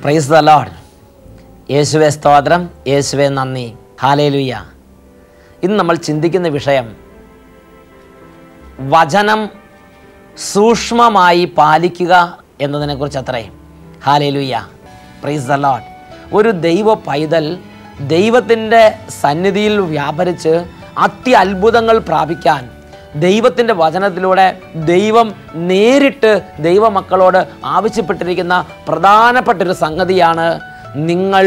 Price the Lord. യേശുവേ സ്തോത്രം, യേശുവേ നന്ദി, ഹല്ലേലൂയ. ഇന്ന് നമ്മൾ ചിന്തിക്കുന്ന വിഷയം വചനം സൂക്ഷ്മമായി പാലിക്കുക എന്നതിനെക്കുറിച്ച് അത്രേ. Hallelujah, price the Lord. ഒരു ദൈവ പൈതൽ ദൈവത്തിൻ്റെ സന്നിധിയിൽ വ്യാപരിച്ച് അത്യത്ഭുതങ്ങൾ പ്രാപിക്കാൻ ദൈവത്തിൻ്റെ വചനത്തിലൂടെ ദൈവം നേരിട്ട് ദൈവമക്കളോട് ആവശ്യപ്പെട്ടിരിക്കുന്ന പ്രധാനപ്പെട്ടൊരു സംഗതിയാണ്, നിങ്ങൾ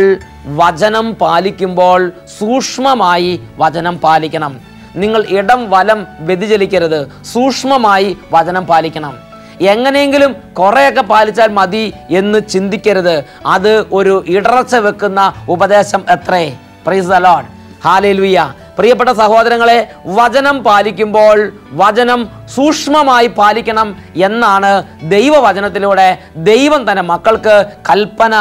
വചനം പാലിക്കുമ്പോൾ സൂക്ഷ്മമായി വചനം പാലിക്കണം. നിങ്ങൾ ഇടം വലം വ്യതിചലിക്കരുത്, സൂക്ഷ്മമായി വചനം പാലിക്കണം. എങ്ങനെയെങ്കിലും കുറേയൊക്കെ പാലിച്ചാൽ മതി എന്ന് ചിന്തിക്കരുത്. അത് ഒരു ഇടർച്ച വെക്കുന്ന ഉപദേശം എത്രേ. Price the Lord, hallelujah. പ്രിയപ്പെട്ട സഹോദരങ്ങളെ, വചനം പാലിക്കുമ്പോൾ വചനം സൂക്ഷ്മമായി പാലിക്കണം എന്നാണ് ദൈവവചനത്തിലൂടെ ദൈവം തന്നെ മക്കൾക്ക് കൽപ്പന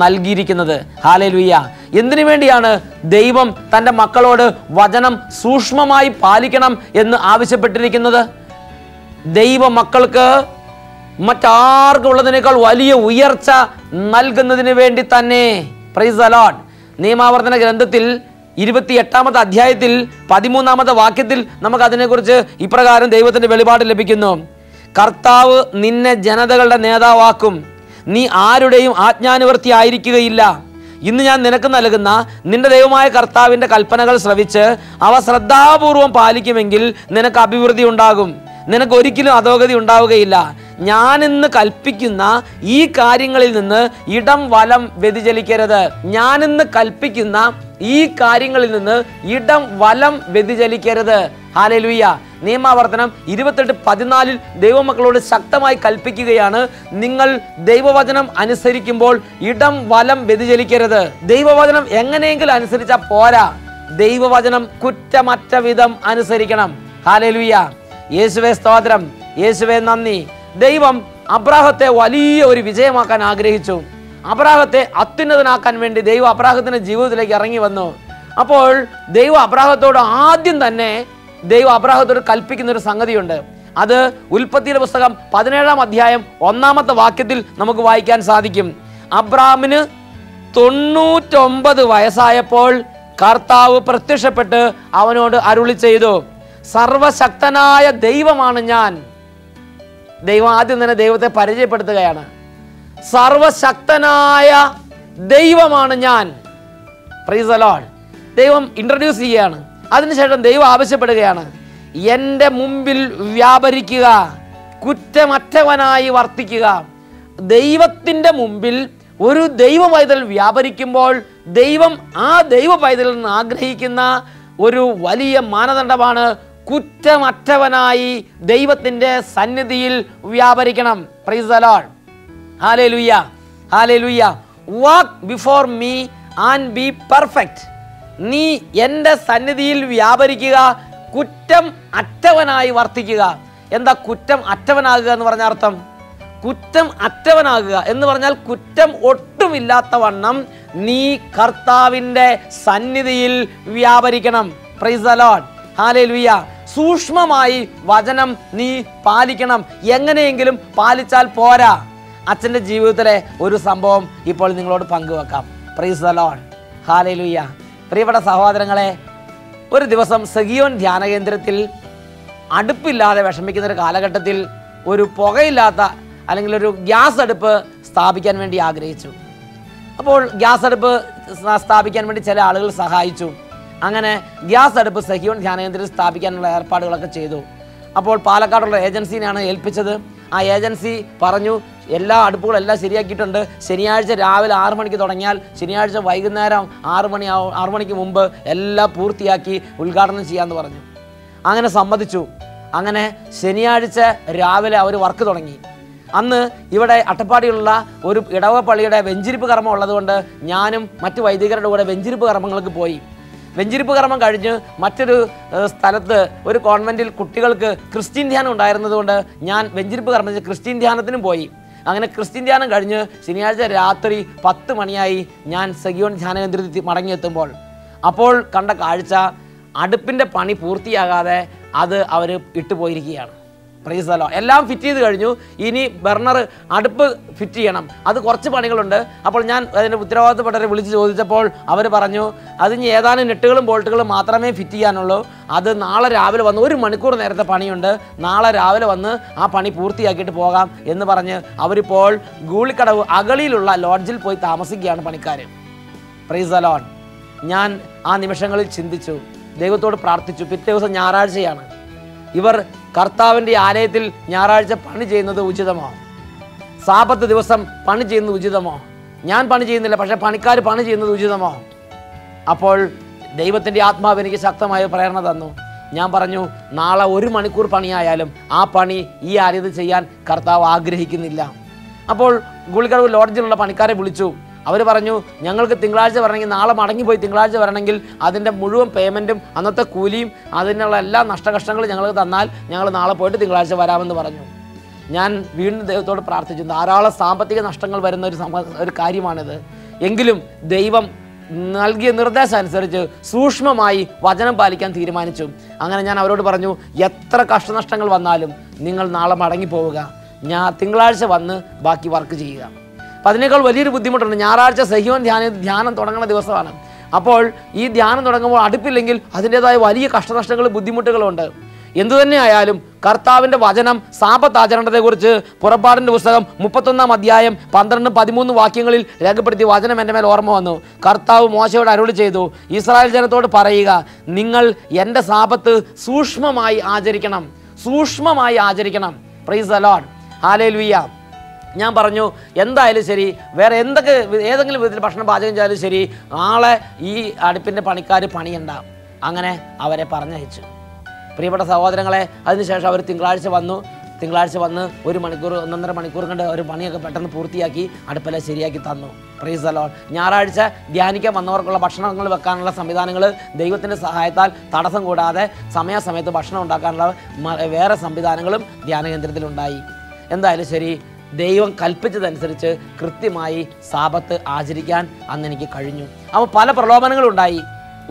നൽകിയിരിക്കുന്നത്. ഹല്ലേലൂയ. എന്തിനു വേണ്ടിയാണ് ദൈവം തൻ്റെ മക്കളോട് വചനം സൂക്ഷ്മമായി പാലിക്കണം എന്ന് ആവശ്യപ്പെട്ടിരിക്കുന്നത്? ദൈവ മക്കൾക്ക് മറ്റാർക്കുള്ളതിനേക്കാൾ വലിയ ഉയർച്ച നൽകുന്നതിന് വേണ്ടി തന്നെ. Price the Lord. നിയമാവർത്തന ഗ്രന്ഥത്തിൽ 28-ാമത്തെ അധ്യായത്തിൽ 13-ാമത്തെ വാക്യത്തിൽ നമുക്ക് അതിനെക്കുറിച്ച് ഇപ്രകാരം ദൈവത്തിൻ്റെ വെളിപാട് ലഭിക്കുന്നു. കർത്താവ് നിന്നെ ജനതകളുടെ നേതാവാക്കും, നീ ആരുടെയും ആജ്ഞാനുവർത്തി ആയിരിക്കുകയില്ല. ഇന്ന് ഞാൻ നിനക്ക് നൽകുന്ന നിന്റെ ദൈവമായ കർത്താവിൻ്റെ കൽപ്പനകൾ ശ്രവിച്ച് അവ ശ്രദ്ധാപൂർവം പാലിക്കുമെങ്കിൽ നിനക്ക് അഭിവൃദ്ധി ഉണ്ടാകും, നിനക്ക് ഒരിക്കലും അധോഗതി ഉണ്ടാവുകയില്ല. ഞാനിന്ന് കൽപ്പിക്കുന്ന ഈ കാര്യങ്ങളിൽ നിന്ന് ഇടം വലം വ്യതിചലിക്കരുത്. ഞാനിന്ന് കൽപ്പിക്കുന്ന ഈ കാര്യങ്ങളിൽ നിന്ന് ഇടം വലം വ്യതിചലിക്കരുത്. ഹല്ലേലൂയ. നിയമാവർത്തനം 28:14 ദൈവമക്കളോട് ശക്തമായി കൽപ്പിക്കുകയാണ്, നിങ്ങൾ ദൈവവചനം അനുസരിക്കുമ്പോൾ ഇടം വലം വ്യതിചലിക്കരുത്. ദൈവവചനം എങ്ങനെയെങ്കിലും അനുസരിച്ചാൽ പോരാ, ദൈവവചനം കുറ്റമറ്റ വിധം അനുസരിക്കണം. ഹല്ലേലൂയ. യേശുവേ സ്തോത്രം, യേശുവേ നന്ദി. ദൈവം അബ്രാഹത്തെ വലിയ ഒരു വിജയമാക്കാൻ ആഗ്രഹിച്ചു. അബ്രാഹത്തെ അത്യുന്നതനാക്കാൻ വേണ്ടി ദൈവം അബ്രാഹത്തിന്റെ ജീവിതത്തിലേക്ക് ഇറങ്ങി വന്നു. അപ്പോൾ ദൈവം അബ്രാഹത്തോട് ആദ്യം തന്നെ ദൈവം അബ്രാഹത്തോട് കൽപ്പിക്കുന്ന ഒരു സംഗതിയുണ്ട്. അത് ഉൽപ്പത്തിയുടെ പുസ്തകം 17-ാം അധ്യായം 1-ാമത്തെ വാക്യത്തിൽ നമുക്ക് വായിക്കാൻ സാധിക്കും. അബ്രാമിന് 99 വയസ്സായപ്പോൾ കർത്താവ് പ്രത്യക്ഷപ്പെട്ട് അവനോട് അരുളി ചെയ്തു, സർവശക്തനായ ദൈവമാണ് ഞാൻ. ദൈവം ആദ്യം തന്നെ ദൈവത്തെ പരിചയപ്പെടുത്തുകയാണ്. സർവശക്തനായ ദൈവമാണ് ഞാൻ. Price the Lord. ദൈവം ഇൻട്രൊഡ്യൂസ് ചെയ്യുകയാണ്. അതിനുശേഷം ദൈവം ആവശ്യപ്പെടുകയാണ്, എൻ്റെ മുമ്പിൽ വ്യാപരിക്കുക, കുറ്റമറ്റവനായി വർത്തിക്കുക. ദൈവത്തിൻ്റെ മുമ്പിൽ ഒരു ദൈവ പൈതൽ വ്യാപരിക്കുമ്പോൾ ദൈവം ആ ദൈവ പൈതലിൽ നിന്ന് ആഗ്രഹിക്കുന്ന ഒരു വലിയ മാനദണ്ഡമാണ് കുറ്റമറ്റവനായി ദൈവത്തിൻ്റെ സന്നിധിയിൽ വ്യാപരിക്കണം. Praise the Lord. Hallelujah, hallelujah. Walk before me and be perfect. നീ എൻ്റെ സന്നിധിയിൽ വ്യാപരിക്കുക, കുറ്റം അറ്റവനായി വർത്തിക്കുക. എന്താ കുറ്റം അറ്റവനാകുക എന്ന് പറഞ്ഞ അർത്ഥം? കുറ്റം അറ്റവനാകുക എന്ന് പറഞ്ഞാൽ കുറ്റം ഒട്ടുമില്ലാത്ത വണ്ണം നീ കർത്താവിൻ്റെ സന്നിധിയിൽ വ്യാപരിക്കണം. Praise the Lord, hallelujah. സൂക്ഷ്മമായി വചനം നീ പാലിക്കണം. എങ്ങനെയെങ്കിലും പാലിച്ചാൽ പോരാ. അച്ഛൻ്റെ ജീവിതത്തിലെ ഒരു സംഭവം ഇപ്പോൾ നിങ്ങളോട് പങ്കുവെക്കാം. Praise the Lord, hallelujah. പ്രിയപ്പെട്ട സഹോദരങ്ങളെ, ഒരു ദിവസം സഗിയോൻ ധ്യാന കേന്ദ്രത്തിൽ അടുപ്പില്ലാതെ വിഷമിക്കുന്ന ഒരു കാലഘട്ടത്തിൽ ഒരു പുകയില്ലാത്ത അല്ലെങ്കിൽ ഒരു ഗ്യാസ് അടുപ്പ് സ്ഥാപിക്കാൻ വേണ്ടി ആഗ്രഹിച്ചു. അപ്പോൾ ഗ്യാസ് അടുപ്പ് സ്ഥാപിക്കാൻ വേണ്ടി ചില ആളുകൾ സഹായിച്ചു. അങ്ങനെ ഗ്യാസ് അടുപ്പ് സഹിയോൻ ധ്യാനകേന്ദ്രത്തിൽ സ്ഥാപിക്കാനുള്ള ഏർപ്പാടുകളൊക്കെ ചെയ്തു. അപ്പോൾ പാലക്കാടുള്ള ഏജൻസിനെയാണ് ഏൽപ്പിച്ചത്. ആ ഏജൻസി പറഞ്ഞു, എല്ലാ അടുപ്പുകളും എല്ലാം ശരിയാക്കിയിട്ടുണ്ട്, ശനിയാഴ്ച രാവിലെ 6 മണിക്ക് തുടങ്ങിയാൽ ശനിയാഴ്ച വൈകുന്നേരം 6 മണിക്ക് മുമ്പ് എല്ലാം പൂർത്തിയാക്കി ഉദ്ഘാടനം ചെയ്യാമെന്ന് പറഞ്ഞു. അങ്ങനെ സമ്മതിച്ചു. അങ്ങനെ ശനിയാഴ്ച രാവിലെ അവർ വർക്ക് തുടങ്ങി. അന്ന് ഇവിടെ അട്ടപ്പാടിയിലുള്ള ഒരു ഇടവ പള്ളിയുടെ വെഞ്ചിരിപ്പ് കർമ്മം ഉള്ളതുകൊണ്ട് ഞാനും മറ്റു വൈദികരുടെ കൂടെ വെഞ്ചിരിപ്പ് കർമ്മങ്ങൾക്ക് പോയി. വെഞ്ചിരിപ്പ് കർമ്മം കഴിഞ്ഞ് മറ്റൊരു സ്ഥലത്ത് ഒരു കോൺവെൻറ്റിൽ കുട്ടികൾക്ക് ക്രിസ്ത്യൻ ധ്യാനം ഉണ്ടായിരുന്നതുകൊണ്ട് ഞാൻ വെഞ്ചിരിപ്പ് കർമ്മം ക്രിസ്ത്യൻ ധ്യാനത്തിനും പോയി. അങ്ങനെ ക്രിസ്ത്യൻ ധ്യാനം കഴിഞ്ഞ് ശനിയാഴ്ച രാത്രി 10 മണിയായി ഞാൻ സഗിയോൻ ധ്യാനകേന്ദ്രത്തിൽ മടങ്ങിയെത്തുമ്പോൾ അപ്പോൾ കണ്ട കാഴ്ച, അടുപ്പിൻ്റെ പണി പൂർത്തിയാകാതെ അത് അവർ ഇട്ടുപോയിരിക്കുകയാണ്. Praise the Lord. എല്ലാം ഫിറ്റ് ചെയ്ത് കഴിഞ്ഞു. ഇനി ബർണർ അടുപ്പ് ഫിറ്റ് ചെയ്യണം. അത് കുറച്ച് പണികളുണ്ട്. അപ്പോൾ ഞാൻ അതിൻ്റെ ഉത്തരവാദിത്തപ്പെട്ടവരെ വിളിച്ച് ചോദിച്ചപ്പോൾ അവർ പറഞ്ഞു അതിന് ഏതാനും നെട്ടുകളും ബോൾട്ടുകളും മാത്രമേ ഫിറ്റ് ചെയ്യാനുള്ളൂ. അത് നാളെ രാവിലെ വന്ന് 1 മണിക്കൂർ നേരത്തെ പണിയുണ്ട്, നാളെ രാവിലെ വന്ന് ആ പണി പൂർത്തിയാക്കിയിട്ട് പോകാം എന്ന് പറഞ്ഞ് അവരിപ്പോൾ ഗൂളിക്കടവ് അഗളിയിലുള്ള ലോഡ്ജിൽ പോയി താമസിക്കുകയാണ് പണിക്കാർ. Price the Lord. ഞാൻ ആ നിമിഷങ്ങളിൽ ചിന്തിച്ചു, ദൈവത്തോട് പ്രാർത്ഥിച്ചു. പിറ്റേ ദിവസം ഞായറാഴ്ചയാണ്. ഇവർ കർത്താവിൻ്റെ ആലയത്തിൽ ഞായറാഴ്ച പണി ചെയ്യുന്നത് ഉചിതമോ? സാബത്ത് ദിവസം പണി ചെയ്യുന്നത് ഉചിതമോ? ഞാൻ പണി ചെയ്യുന്നില്ല, പക്ഷേ പണിക്കാർ പണി ചെയ്യുന്നത് ഉചിതമോ? അപ്പോൾ ദൈവത്തിൻ്റെ ആത്മാവ് എനിക്ക് ശക്തമായ പ്രേരണ തന്നു. ഞാൻ പറഞ്ഞു, നാളെ 1 മണിക്കൂർ പണിയായാലും ആ പണി ഈ ആലയത്തിൽ ചെയ്യാൻ കർത്താവ് ആഗ്രഹിക്കുന്നില്ല. അപ്പോൾ ഗുളിക്കടവ് ലോഡ്ജിലുള്ള പണിക്കാരെ വിളിച്ചു. അവർ പറഞ്ഞു, ഞങ്ങൾക്ക് തിങ്കളാഴ്ച വരണമെങ്കിൽ, നാളെ മടങ്ങിപ്പോയി തിങ്കളാഴ്ച വരണമെങ്കിൽ അതിൻ്റെ മുഴുവൻ പേയ്മെൻറ്റും അന്നത്തെ കൂലിയും അതിനുള്ള എല്ലാ നഷ്ടകഷ്ടങ്ങളും ഞങ്ങൾക്ക് തന്നാൽ ഞങ്ങൾ നാളെ പോയിട്ട് തിങ്കളാഴ്ച വരാമെന്ന് പറഞ്ഞു. ഞാൻ വീണ്ടും ദൈവത്തോട് പ്രാർത്ഥിച്ചു. ധാരാളം സാമ്പത്തിക നഷ്ടങ്ങൾ വരുന്ന ഒരു കാര്യമാണിത്. എങ്കിലും ദൈവം നൽകിയ നിർദ്ദേശം അനുസരിച്ച് സൂക്ഷ്മമായി വചനം പാലിക്കാൻ തീരുമാനിച്ചു. അങ്ങനെ ഞാൻ അവരോട് പറഞ്ഞു, എത്ര കഷ്ടനഷ്ടങ്ങൾ വന്നാലും നിങ്ങൾ നാളെ മടങ്ങിപ്പോവുക, ഞാൻ തിങ്കളാഴ്ച വന്ന് ബാക്കി വർക്ക് ചെയ്യുക. അപ്പം അതിനേക്കാൾ വലിയൊരു ബുദ്ധിമുട്ടുണ്ട്. ഞായറാഴ്ച സഹിയോൻ ധ്യാനം തുടങ്ങുന്ന ദിവസമാണ്. അപ്പോൾ ഈ ധ്യാനം തുടങ്ങുമ്പോൾ അടുപ്പില്ലെങ്കിൽ അതിൻ്റേതായ വലിയ കഷ്ടനഷ്ടങ്ങളും ബുദ്ധിമുട്ടുകളുണ്ട്. എന്തുതന്നെ ആയാലും കർത്താവിൻ്റെ വചനം സാബത്ത് ആചരണത്തെക്കുറിച്ച് പുറപ്പാടിൻ്റെ പുസ്തകം 31-ാം അധ്യായം 12-13 വാക്യങ്ങളിൽ രേഖപ്പെടുത്തിയ വചനം എൻ്റെ മേൽ ഓർമ്മ വന്നു. കർത്താവ് മോശയോട് അരുളി ചെയ്തു, ഇസ്രായേൽ ജനത്തോട് പറയുക, നിങ്ങൾ എൻ്റെ സാബത്ത് സൂക്ഷ്മമായി ആചരിക്കണം, സൂക്ഷ്മമായി ആചരിക്കണം. Price the Lord. ഹല്ലേലൂയ. ഞാൻ പറഞ്ഞു, എന്തായാലും ശരി, വേറെ ഏതെങ്കിലും വിധത്തിൽ ഭക്ഷണം പാചകം ചെയ്താലും ശരി, നാളെ ഈ അടുപ്പിൻ്റെ പണിക്കാർ പണിയണ്ട. അങ്ങനെ അവരെ പറഞ്ഞയച്ചു. പ്രിയപ്പെട്ട സഹോദരങ്ങളെ, അതിനുശേഷം അവർ തിങ്കളാഴ്ച വന്നു. 1 മണിക്കൂർ 1.5 മണിക്കൂർ കൊണ്ട് ഒരു പണിയൊക്കെ പെട്ടെന്ന് പൂർത്തിയാക്കി അടുപ്പെല്ലാം ശരിയാക്കി തന്നു. Price the Lord. ഞായറാഴ്ച ധ്യാനിക്കാൻ വന്നവർക്കുള്ള ഭക്ഷണങ്ങൾ വെക്കാനുള്ള സംവിധാനങ്ങൾ ദൈവത്തിൻ്റെ സഹായത്താൽ തടസ്സം കൂടാതെ സമയാസമയത്ത് ഭക്ഷണം ഉണ്ടാക്കാനുള്ള വേറെ സംവിധാനങ്ങളും ധ്യാന കേന്ദ്രത്തിലുണ്ടായി. എന്തായാലും ശരി, ദൈവം കൽപ്പിച്ചതനുസരിച്ച് കൃത്യമായി സാബത്ത് ആചരിക്കാൻ അന്ന് എനിക്ക് കഴിഞ്ഞു. അപ്പോൾ പല പ്രലോഭനങ്ങളുണ്ടായി.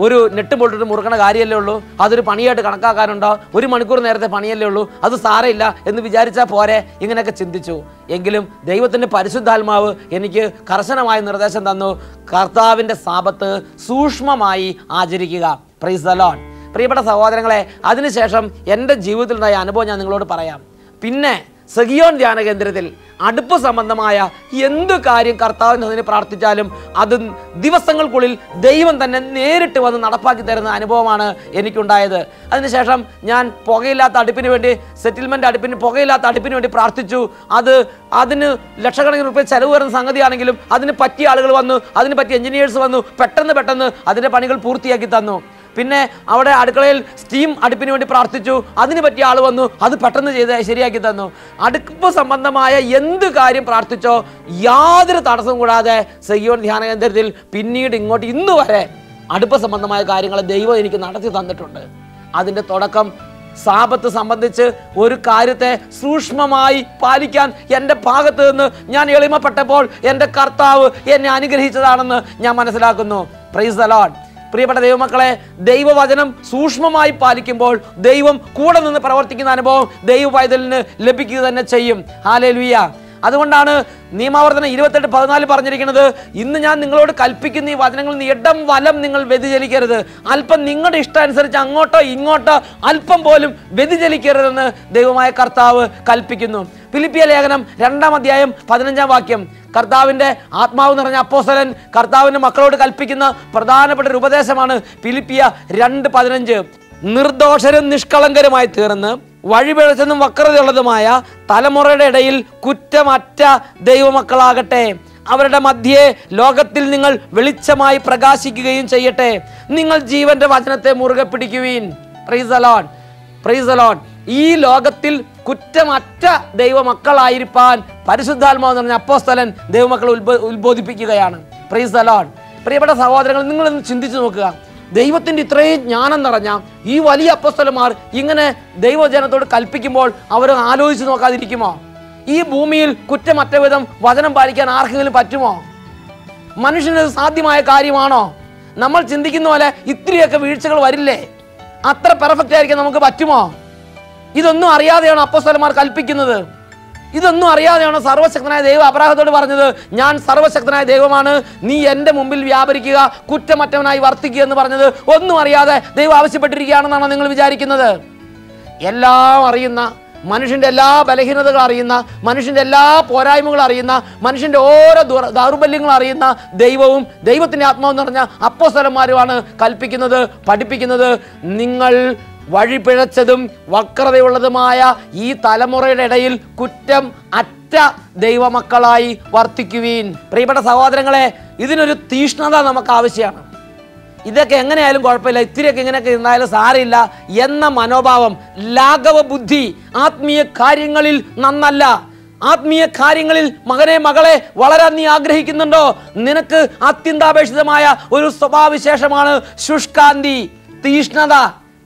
ഒരു നെട്ട് പൊട്ടിട്ട് മുറുക്കണ കാര്യമല്ലേ ഉള്ളൂ, അതൊരു പണിയായിട്ട് കണക്കാക്കാനുണ്ടോ? 1 മണിക്കൂർ നേരത്തെ പണിയല്ലേ ഉള്ളൂ, അത് സാരമില്ല എന്ന് വിചാരിച്ചാൽ പോരെ, ഇങ്ങനെയൊക്കെ ചിന്തിച്ചു. എങ്കിലും ദൈവത്തിൻ്റെ പരിശുദ്ധാത്മാവ് എനിക്ക് കർശനമായ നിർദ്ദേശം തന്നു, കർത്താവിൻ്റെ സാബത്ത് സൂക്ഷ്മമായി ആചരിക്കുക. Price the Lord. പ്രിയപ്പെട്ട സഹോദരങ്ങളെ, അതിനുശേഷം എൻ്റെ ജീവിതത്തിലുണ്ടായ അനുഭവം ഞാൻ നിങ്ങളോട് പറയാം. പിന്നെ സഹിയോൻ ധ്യാന കേന്ദ്രത്തിൽ അടുപ്പ് സംബന്ധമായ എന്ത് കാര്യം കർത്താവിന് അതിന് പ്രാർത്ഥിച്ചാലും അത് ദിവസങ്ങൾക്കുള്ളിൽ ദൈവം തന്നെ നേരിട്ട് വന്ന് നടപ്പാക്കി തരുന്ന അനുഭവമാണ് എനിക്കുണ്ടായത്. അതിനുശേഷം ഞാൻ പുകയില്ലാത്ത അടുപ്പിന് വേണ്ടി, സെറ്റിൽമെൻറ്റ് അടുപ്പിന്, പുകയില്ലാത്ത അടുപ്പിന് വേണ്ടി പ്രാർത്ഥിച്ചു. അതിന് ലക്ഷക്കണക്കിന് രൂപ ചെലവ് വരുന്ന സംഗതിയാണെങ്കിലും അതിന് പറ്റിയ ആളുകൾ വന്നു, അതിന് പറ്റിയ എഞ്ചിനീയേഴ്സ് വന്നു, പെട്ടെന്ന് അതിൻ്റെ പണികൾ പൂർത്തിയാക്കി തന്നു. പിന്നെ അവിടെ അടുക്കളയിൽ സ്റ്റീം അടുപ്പിന് വേണ്ടി പ്രാർത്ഥിച്ചു, അതിന് പറ്റിയ ആൾ വന്നു, അത് പെട്ടെന്ന് ശരിയാക്കി തന്നു. അടുപ്പ് സംബന്ധമായ എന്ത് കാര്യം പ്രാർത്ഥിച്ചോ യാതൊരു തടസ്സവും കൂടാതെ സഹിയോൻ ധ്യാന കേന്ദ്രത്തിൽ പിന്നീട് ഇങ്ങോട്ട് ഇന്ന് വരെ അടുപ്പ് സംബന്ധമായ കാര്യങ്ങൾ ദൈവം എനിക്ക് നടത്തി തന്നിട്ടുണ്ട്. അതിൻ്റെ തുടക്കം സാബത്ത് സംബന്ധിച്ച് ഒരു കാര്യത്തെ സൂക്ഷ്മമായി പാലിക്കാൻ എൻ്റെ ഭാഗത്ത് നിന്ന് ഞാൻ എളിമപ്പെട്ടപ്പോൾ എൻ്റെ കർത്താവ് എന്നെ അനുഗ്രഹിച്ചതാണെന്ന് ഞാൻ മനസ്സിലാക്കുന്നു. Price the Lord. പ്രിയപ്പെട്ട ദൈവമക്കളെ, ദൈവവചനം സൂക്ഷ്മമായി പാലിക്കുമ്പോൾ ദൈവം കൂടെ നിന്ന് പ്രവർത്തിക്കുന്ന അനുഭവം ദൈവ പൈതലിന് ലഭിക്കുക തന്നെ ചെയ്യും. ഹല്ലേലൂയ. അതുകൊണ്ടാണ് നിയമാവർത്തനം 28:14 പറഞ്ഞിരിക്കുന്നത്, ഇന്ന് ഞാൻ നിങ്ങളോട് കൽപ്പിക്കുന്ന ഈ വചനങ്ങളിൽ നിന്ന് ഇടം വലം നിങ്ങൾ വ്യതിചലിക്കരുത്. അല്പം നിങ്ങളുടെ ഇഷ്ടാനുസരിച്ച് അങ്ങോട്ടോ ഇങ്ങോട്ടോ അല്പം പോലും വ്യതിചലിക്കരുതെന്ന് ദൈവമായ കർത്താവ് കൽപ്പിക്കുന്നു. ഫിലിപ്പിയ ലേഖനം 2-ാം അധ്യായം 15-ാം വാക്യം, കർത്താവിൻ്റെ ആത്മാവ് നിറഞ്ഞ അപ്പോസ്തലൻ കർത്താവിൻ്റെ മക്കളോട് കൽപ്പിക്കുന്ന പ്രധാനപ്പെട്ട ഒരു ഉപദേശമാണ് ഫിലിപ്പിയ 2:15. നിർദോഷരും നിഷ്കളങ്കരുമായി തീർന്ന് വഴിപിഴച്ചതും വക്രതയുള്ളതുമായ തലമുറയുടെ ഇടയിൽ കുറ്റമറ്റ ദൈവമക്കളാകട്ടെ. അവരുടെ മധ്യേ ലോകത്തിൽ നിങ്ങൾ വെളിച്ചമായി പ്രകാശിക്കുകയും ചെയ്യട്ടെ. നിങ്ങൾ ജീവന്റെ വചനത്തെ മുറുകെ പിടിക്കുവീൻ. Praise the Lord. Praise the Lord. ഈ ലോകത്തിൽ കുറ്റമറ്റ ദൈവമക്കളായിരിക്കാൻ പരിശുദ്ധാത്മാവ് എന്ന് പറഞ്ഞ അപ്പോസ്തലൻ ദൈവമക്കളെ ഉത്ബോധിപ്പിക്കുകയാണ്. Price the Lord. പ്രിയപ്പെട്ട സഹോദരങ്ങൾ, നിങ്ങളൊന്ന് ചിന്തിച്ചു നോക്കുക. ദൈവത്തിൻ്റെ ഇത്രയും ജ്ഞാനം നിറഞ്ഞ ഈ വലിയ അപ്പോസ്തലന്മാർ ഇങ്ങനെ ദൈവജനത്തോട് കൽപ്പിക്കുമ്പോൾ അവർ ആലോചിച്ച് നോക്കാതിരിക്കുമോ? ഈ ഭൂമിയിൽ കുറ്റമറ്റ വിധം വചനം പാലിക്കാൻ ആർക്കെങ്കിലും പറ്റുമോ? മനുഷ്യന് സാധ്യമായ കാര്യമാണോ? നമ്മൾ ചിന്തിക്കുന്ന പോലെ ഇത്രയൊക്കെ വീഴ്ചകൾ വരില്ലേ? അത്ര പെർഫെക്റ്റ് ആയിരിക്കാൻ നമുക്ക് പറ്റുമോ? ഇതൊന്നും അറിയാതെയാണ് അപ്പോസ്തലന്മാർ കൽപ്പിക്കുന്നത്. ഇതൊന്നും അറിയാതെയാണ് സർവശക്തനായ ദൈവം അബ്രാഹത്തോട് പറഞ്ഞത്, ഞാൻ സർവശക്തനായ ദൈവമാണ്, നീ എൻ്റെ മുമ്പിൽ വ്യാപരിക്കുക, കുറ്റമറ്റവനായി വർത്തിക്കുക എന്ന് പറഞ്ഞത്. ഒന്നും അറിയാതെ ദൈവം ആവശ്യപ്പെട്ടിരിക്കുകയാണെന്നാണ് നിങ്ങൾ വിചാരിക്കുന്നത്? എല്ലാം അറിയുന്ന, മനുഷ്യൻ്റെ എല്ലാ ബലഹീനതകൾ അറിയുന്ന, മനുഷ്യൻ്റെ എല്ലാ പോരായ്മകൾ അറിയുന്ന, മനുഷ്യൻ്റെ ഓരോ ദൗർബല്യങ്ങൾ അറിയുന്ന ദൈവവും ദൈവത്തിൻ്റെ ആത്മാവ് നിറഞ്ഞ അപ്പോസ്തലന്മാരുമാണ് കൽപ്പിക്കുന്നത്, പഠിപ്പിക്കുന്നത്. നിങ്ങൾ വഴിപിഴച്ചതും വക്രതയുള്ളതുമായ ഈ തലമുറയുടെ ഇടയിൽ കുറ്റം അറ്റ ദൈവമക്കളായി വർത്തിക്കുവീൻ. പ്രിയപ്പെട്ട സഹോദരങ്ങളെ, ഇതിനൊരു തീഷ്ണത നമുക്ക് ആവശ്യമാണ്. ഇതൊക്കെ എങ്ങനെയായാലും കുഴപ്പമില്ല, ഇത്തിരിയൊക്കെ ഇങ്ങനെയൊക്കെ இருந்தாലും സാരമില്ല എന്ന മനോഭാവം, ലാഘവ ബുദ്ധി ആത്മീയ കാര്യങ്ങളിൽ നന്നല്ല. ആത്മീയ കാര്യങ്ങളിൽ മകനെ മകളെ വളരാൻ നീ ആഗ്രഹിക്കുന്നുണ്ടോ? നിനക്ക് അത്യന്താപേക്ഷിതമായ ഒരു സ്വഭാവവിശേഷമാണ് ശുഷ്കാന്തി, തീഷ്ണത.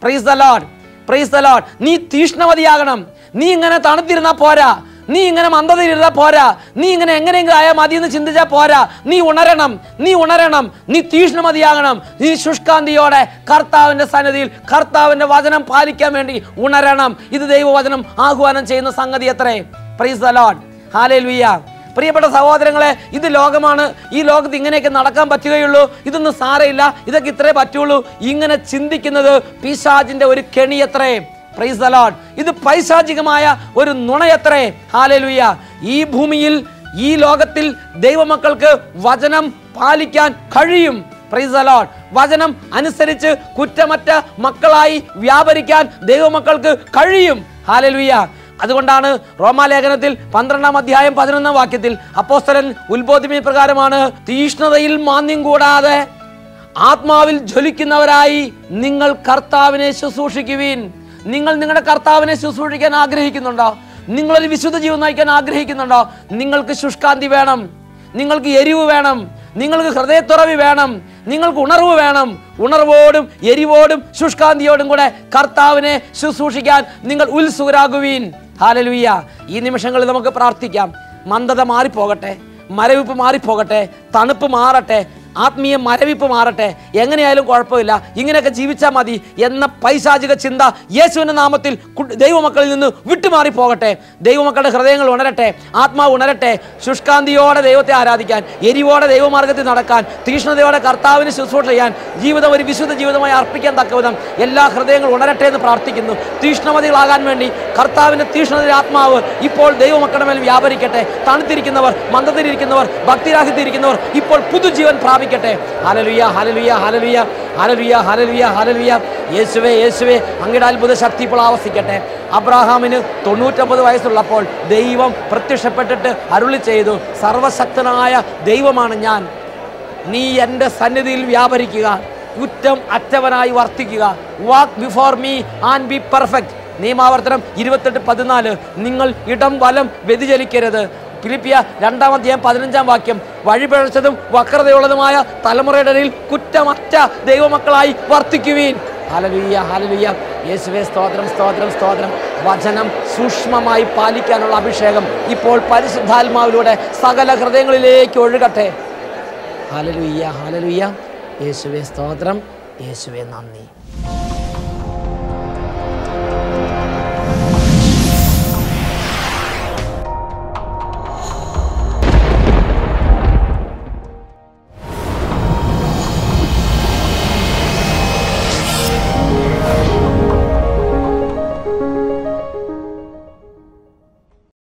Praise the Lord, praise the Lord. നീ തീഷ്ണമതിയാകണം. നീ ഇങ്ങനെ തണുത്തിരുന്നാൽ പോരാ, നീ ഇങ്ങനെ മന്ദതയിരുന്നാൽ പോരാ, നീ ഇങ്ങനെ എങ്ങനെയെങ്കിലും ആയാൽ മതി എന്ന് ചിന്തിച്ചാൽ പോരാ. നീ ഉണരണം, നീ ഉണരണം, നീ തീഷ്ണമതിയാകണം. നീ ശുഷ്കാന്തിയോടെ കർത്താവിൻ്റെ സന്നിധിയിൽ കർത്താവിൻ്റെ വചനം പാലിക്കാൻ വേണ്ടി ഉണരണം. ഇത് ദൈവവചനം ആഹ്വാനം ചെയ്യുന്ന സംഗതി അത്രേ. Price the Lord, hallelujah. പ്രിയപ്പെട്ട സഹോദരങ്ങളെ, ഇത് ലോകമാണ്. ഈ ലോകത്ത് ഇങ്ങനെയൊക്കെ നടക്കാൻ പറ്റുകയുള്ളൂ, ഇതൊന്നും സാരമില്ല, ഇതൊക്കെ ഇത്രേ പറ്റുള്ളൂ, ഇങ്ങനെ ചിന്തിക്കുന്നത് പിശാചിന്റെ ഒരു കെണിയത്രേ. Price the Lord. ഇത് പൈശാചികമായ ഒരു നുണയത്രേ. ഹല്ലേലൂയ. ഈ ഭൂമിയിൽ, ഈ ലോകത്തിൽ ദൈവമക്കൾക്ക് വചനം പാലിക്കാൻ കഴിയും. Price the Lord. വചനം അനുസരിച്ച് കുറ്റമറ്റ മക്കളായി വ്യാപരിക്കാൻ ദൈവമക്കൾക്ക് കഴിയും. ഹല്ലേലൂയ. അതുകൊണ്ടാണ് റോമാലേഖനത്തിൽ 12-ാം അധ്യായം 11-ാം വാക്യത്തിൽ അപ്പോസ്തലൻ ഉത്ബോധിപ്പിച്ച പ്രകാരമാണ്, തീഷ്ണതയിൽ മാന്യം കൂടാതെ ആത്മാവിൽ ജ്വലിക്കുന്നവരായി നിങ്ങൾ കർത്താവിനെ ശുശ്രൂഷിക്കുവിൻ. നിങ്ങൾ നിങ്ങളുടെ കർത്താവിനെ ശുശ്രൂഷിക്കാൻ ആഗ്രഹിക്കുന്നുണ്ടോ? നിങ്ങളൊരു വിശുദ്ധ ജീവിതം നയിക്കാൻ ആഗ്രഹിക്കുന്നുണ്ടോ? നിങ്ങൾക്ക് ശുഷ്കാന്തി വേണം, നിങ്ങൾക്ക് എരിവ് വേണം, നിങ്ങൾക്ക് ഹൃദയത്തുറവി വേണം, നിങ്ങൾക്ക് ഉണർവ് വേണം. ഉണർവോടും എരിവോടും ശുഷ്കാന്തിയോടും കൂടെ കർത്താവിനെ ശുശ്രൂഷിക്കാൻ നിങ്ങൾ ഉത്സുകരാകുവീൻ. ഹല്ലേലൂയ. ഈ നിമിഷങ്ങളിൽ നമുക്ക് പ്രാർത്ഥിക്കാം. മന്ദത മാറിപ്പോകട്ടെ, മരവിപ്പ് മാറിപ്പോകട്ടെ, തണുപ്പ് മാറട്ടെ, ആത്മീയ മരവിപ്പ് മാറട്ടെ. എങ്ങനെയായാലും കുഴപ്പമില്ല, ഇങ്ങനെയൊക്കെ ജീവിച്ചാൽ മതി എന്ന പൈശാചിക ചിന്ത യേശുവിൻ്റെ നാമത്തിൽ ദൈവമക്കളിൽ നിന്ന് വിട്ടുമാറിപ്പോകട്ടെ. ദൈവമക്കളുടെ ഹൃദയങ്ങൾ ഉണരട്ടെ, ആത്മാവ് ഉണരട്ടെ. ശുഷ്കാന്തിയോടെ ദൈവത്തെ ആരാധിക്കാൻ, എരിവോടെ ദൈവമാർഗത്തിൽ നടക്കാൻ, തീഷ്ണതയോടെ കർത്താവിന് ശുശ്രൂഷ ചെയ്യാൻ, ജീവിതം ഒരു വിശുദ്ധ ജീവിതമായി അർപ്പിക്കാൻ തക്കവിധം എല്ലാ ഹൃദയങ്ങളും ഉണരട്ടെ എന്ന് പ്രാർത്ഥിക്കുന്നു. തീഷ്ണമതികളാകാൻ വേണ്ടി കർത്താവിൻ്റെ തീഷ്ണതയുടെ ആത്മാവ് ഇപ്പോൾ ദൈവമക്കളുടെ മേൽ വ്യാപരിക്കട്ടെ. തണുത്തിരിക്കുന്നവർ, മന്ദത്തിരിക്കുന്നവർ, ഭക്തിരാഹിത്തിരിക്കുന്നവർ ഇപ്പോൾ പുതുജീവൻ പ്രാപിക്കട്ടെ. Hallelujah, hallelujah, hallelujah, hallelujah, hallelujah, hallelujah. യേശുവേ, യേശുവേ, അങ്ങയുടെ അത്ഭുത ശക്തി ഇപ്പോൾ ആവസിക്കട്ടെ. അബ്രാഹാമിന് 99 വയസ്സുള്ളപ്പോൾ ദൈവം പ്രത്യക്ഷപ്പെട്ടിട്ട് അരുളി ചെയ്തു, സർവശക്തനായ ദൈവമാണ് ഞാൻ, നീ എൻ്റെ സന്നിധിയിൽ വ്യാപരിക്കുക, കുറ്റം അറ്റവനായി വർത്തിക്കുക. Walk before me and be perfect. നിയമാവർത്തനം 28:14. നിങ്ങൾ ഇടം വലം വ്യതിചലിക്കരുത്. ഫിലിപ്പിയ 2-ാം അധ്യായം 15-ാം വാക്യം. വഴിപിഴച്ചതും വക്രതയുള്ളതുമായ തലമുറയുടെ ഇടയിൽ കുറ്റമറ്റ ദൈവമക്കളായി വർത്തിക്കുവീൻ. Hallelujah, hallelujah. യേശുവേ, സ്തോത്രം, സ്തോത്രം, സ്തോത്രം. വചനം സൂക്ഷ്മമായി പാലിക്കാനുള്ള അഭിഷേകം ഇപ്പോൾ പരിശുദ്ധാത്മാവിലൂടെ സകല ഹൃദയങ്ങളിലേക്ക് ഒഴുകട്ടെ. Hallelujah, hallelujah. യേശുവേ സ്തോത്രം, യേശുവേ നന്ദി.